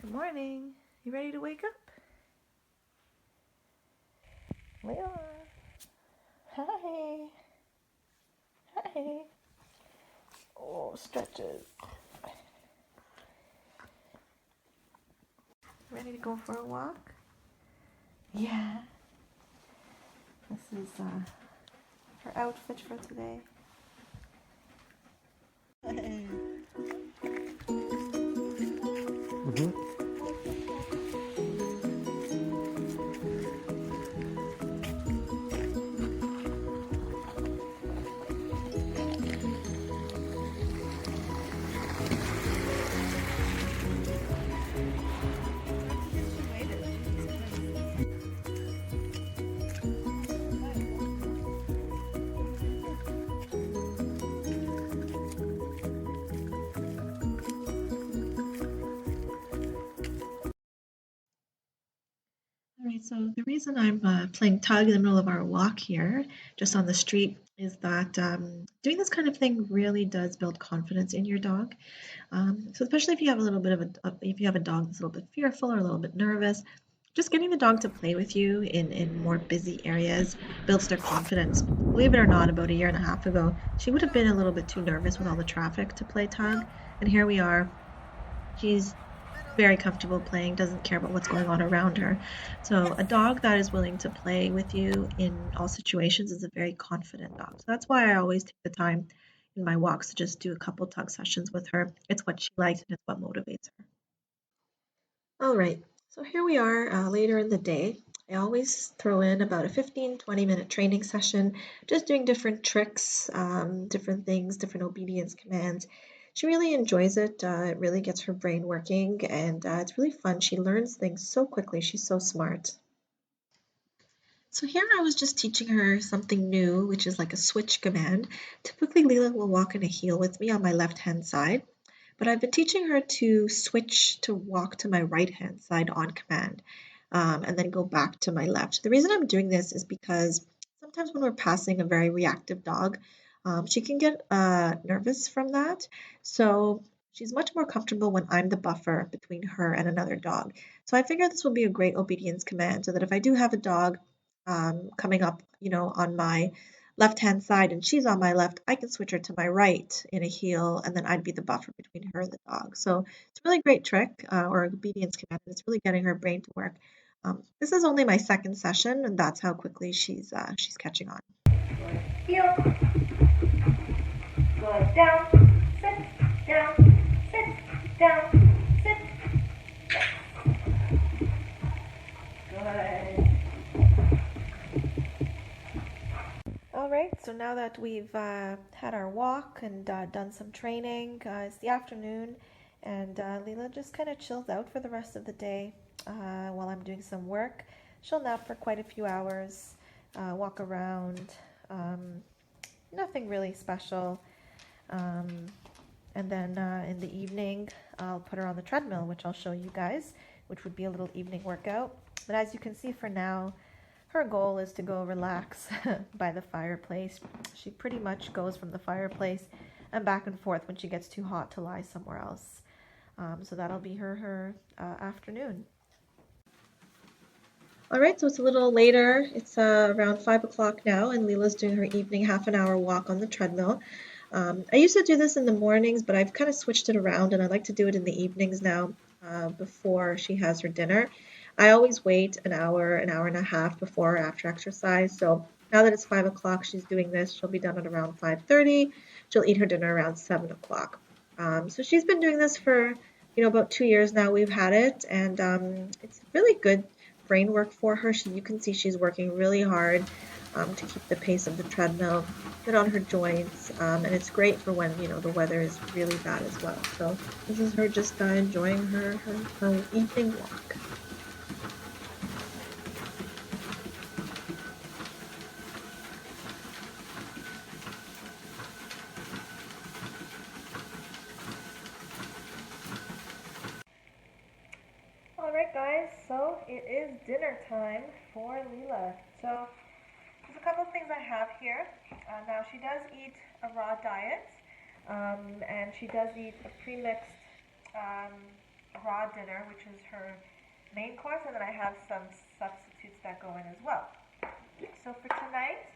Good morning. You ready to wake up? Leela. Hi. Hi. Oh, stretches. Ready to go for a walk? Yeah. This is her outfit for today. All right, so the reason I'm playing tug in the middle of our walk here, just on the street, is that doing this kind of thing really does build confidence in your dog. So especially if you have a little bit of if you have a dog that's a little bit fearful or a little bit nervous, just getting the dog to play with you in more busy areas builds their confidence. Believe it or not, about a year and a half ago, she would have been a little bit too nervous with all the traffic to play tug, and here we are. She's very comfortable playing, doesn't care about what's going on around her. So a dog that is willing to play with you in all situations is a very confident dog. So that's why I always take the time in my walks to just do a couple tug sessions with her. It's what she likes and it's what motivates her. All right, so here we are later in the day. I always throw in about a 15-20 minute training session, just doing different tricks, different things, different obedience commands. She really enjoys it. It really gets her brain working, and it's really fun. She learns things so quickly. She's so smart. So here I was just teaching her something new, which is like a switch command. Typically, Leela will walk in a heel with me on my left-hand side, but I've been teaching her to switch to walk to my right-hand side on command, and then go back to my left. The reason I'm doing this is because sometimes when we're passing a very reactive dog, she can get nervous from that. So she's much more comfortable when I'm the buffer between her and another dog. So I figured this would be a great obedience command so that if I do have a dog coming up, on my left-hand side and she's on my left, I can switch her to my right in a heel, and then I'd be the buffer between her and the dog. So it's a really great trick or obedience command. It's really getting her brain to work. This is only my second session, and that's how quickly she's catching on. Good heel. Good down. Sit. Down. Sit. Down. Sit. Good. All right, so now that we've had our walk and done some training, it's the afternoon, and Leela just kind of chills out for the rest of the day while I'm doing some work. She'll nap for quite a few hours, walk around, nothing really special. And then in the evening, I'll put her on the treadmill, which I'll show you guys, which would be a little evening workout. But as you can see for now, her goal is to go relax by the fireplace. She pretty much goes from the fireplace and back and forth when she gets too hot to lie somewhere else. So that'll be her afternoon. All right, so it's a little later. It's around 5 o'clock now, and Leela's doing her evening half-an-hour walk on the treadmill. I used to do this in the mornings, but I've kind of switched it around, and I like to do it in the evenings now before she has her dinner. I always wait an hour and a half before or after exercise. So now that it's 5 o'clock, she's doing this. She'll be done at around 5:30. She'll eat her dinner around 7 o'clock. So she's been doing this for, about 2 years now. We've had it, and it's really good brain work for her. You can see she's working really hard to keep the pace of the treadmill, good on her joints, and it's great for when, the weather is really bad as well. So this is her just enjoying her evening walk. Alright guys, so it is dinner time for Leela. So there's a couple of things I have here. Now she does eat a raw diet, and she does eat a pre-mixed raw dinner, which is her main course, and then I have some substitutes that go in as well. So for tonight,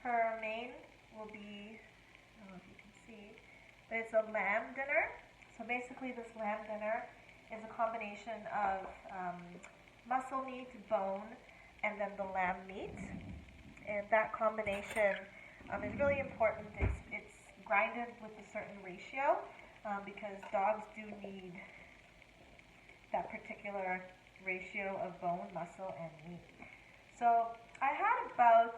her main will be, I don't know if you can see, but it's a lamb dinner. So basically this lamb dinner is a combination of muscle meat, bone, and then the lamb meat. And that combination is really important. It's grinded with a certain ratio because dogs do need that particular ratio of bone, muscle, and meat. So I had about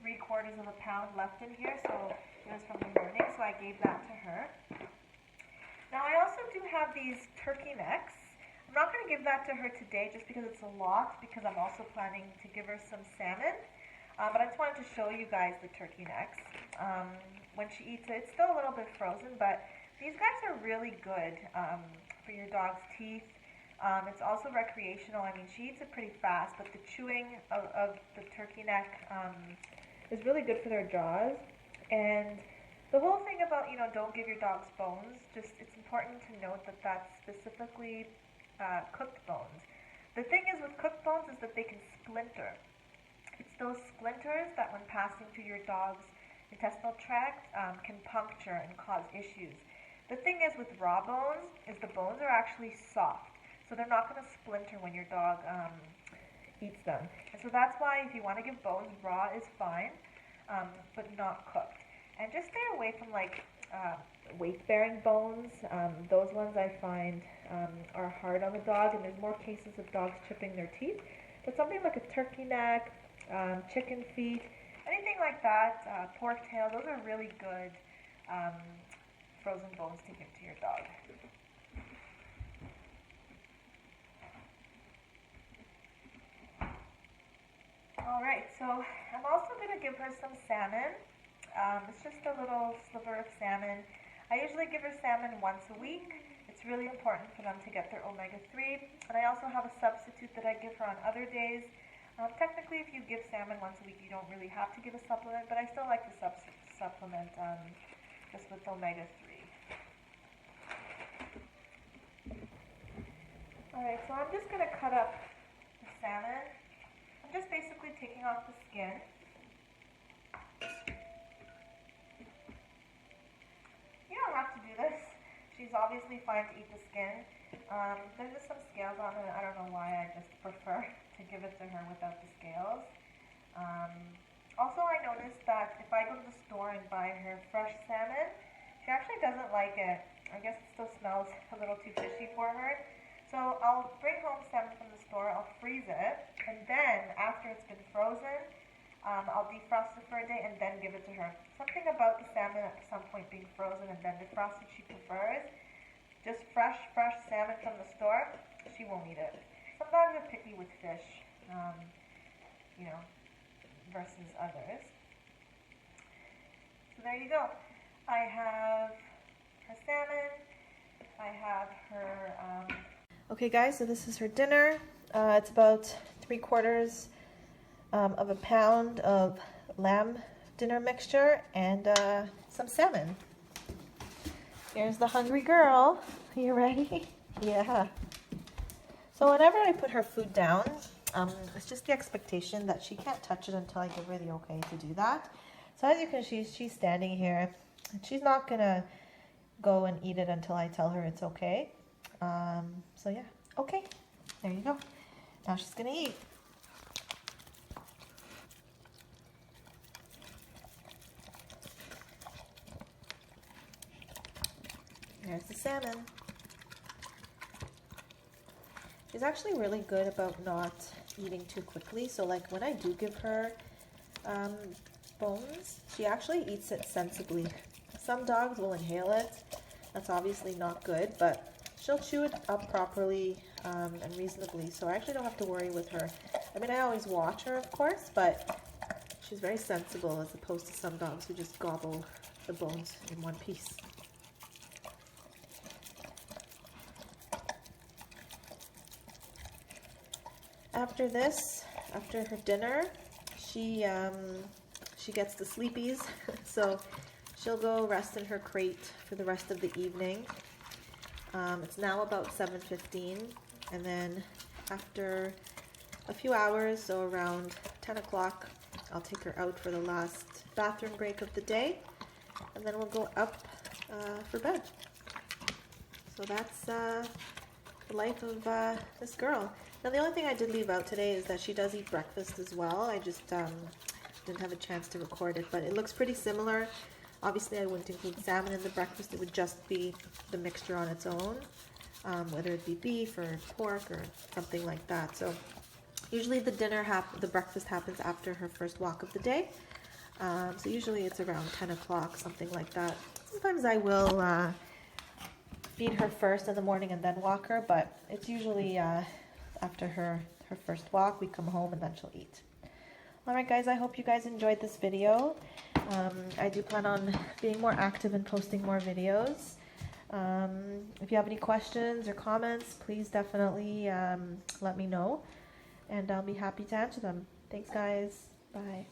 3/4 of a pound left in here, so it was from the morning, so I gave that to her. Now I also do have these turkey necks. I'm not going to give that to her today just because it's a lot, because I'm also planning to give her some salmon. But I just wanted to show you guys the turkey necks. When she eats it, it's still a little bit frozen, but these guys are really good for your dog's teeth. It's also recreational. I mean, she eats it pretty fast, but the chewing of the turkey neck is really good for their jaws. And the whole thing about, don't give your dogs bones, it's important to note that that's specifically cooked bones. The thing is with cooked bones is that they can splinter. It's those splinters that when passing through your dog's intestinal tract can puncture and cause issues. The thing is with raw bones is the bones are actually soft. So they're not going to splinter when your dog eats them. And so that's why if you want to give bones, raw is fine, but not cooked. And just stay away from weight-bearing bones. Those ones I find are hard on the dog, and there's more cases of dogs chipping their teeth. But something like a turkey neck, chicken feet, anything like that, pork tail, those are really good frozen bones to give to your dog. Alright, so I'm also going to give her some salmon. It's just a little sliver of salmon. I usually give her salmon once a week. It's really important for them to get their omega-3. And I also have a substitute that I give her on other days. Technically, if you give salmon once a week, you don't really have to give a supplement, but I still like to supplement just with omega-3. Alright, so I'm just going to cut up the salmon. I'm just basically taking off the skin. You don't have to do this. She's obviously fine to eat the skin. There's just some scales on it. I don't know why, I just prefer to give it to her without the scales. Also, I noticed that if I go to the store and buy her fresh salmon, she actually doesn't like it. I guess it still smells a little too fishy for her. So I'll bring home salmon from the store, I'll freeze it, and then after it's been frozen, I'll defrost it for a day and then give it to her. Something about the salmon at some point being frozen and then defrosted she prefers. Just fresh salmon from the store, she won't eat it. Some dogs are picky with fish, versus others. So there you go. I have her salmon, I have her... Okay guys, so this is her dinner. It's about 3/4 of a pound of lamb dinner mixture and some salmon. Here's the hungry girl. Are you ready? Yeah. So whenever I put her food down, it's just the expectation that she can't touch it until I give her the okay to do that. So as you can see, she's standing here. She's not gonna go and eat it until I tell her it's okay. So yeah, okay, there you go. Now she's gonna eat. There's the salmon. She's actually really good about not eating too quickly. So like when I do give her bones, she actually eats it sensibly. Some dogs will inhale it. That's obviously not good, but she'll chew it up properly and reasonably, so I actually don't have to worry with her. I mean, I always watch her, of course, but she's very sensible as opposed to some dogs who just gobble the bones in one piece. After this, after her dinner, she gets the sleepies, so she'll go rest in her crate for the rest of the evening. It's now about 7:15, and then after a few hours, so around 10 o'clock, I'll take her out for the last bathroom break of the day, and then we'll go up for bed. So that's the life of this girl. Now the only thing I did leave out today is that she does eat breakfast as well. I just didn't have a chance to record it, but it looks pretty similar. Obviously I wouldn't include salmon in the breakfast, it would just be the mixture on its own, whether it be beef or pork or something like that. So usually the breakfast happens after her first walk of the day. So usually it's around 10 o'clock, something like that. Sometimes I will feed her first in the morning and then walk her, but it's usually after her first walk, we come home and then she'll eat. Alright guys, I hope you guys enjoyed this video. I do plan on being more active and posting more videos. If you have any questions or comments, please definitely let me know, and I'll be happy to answer them. Thanks guys. Bye.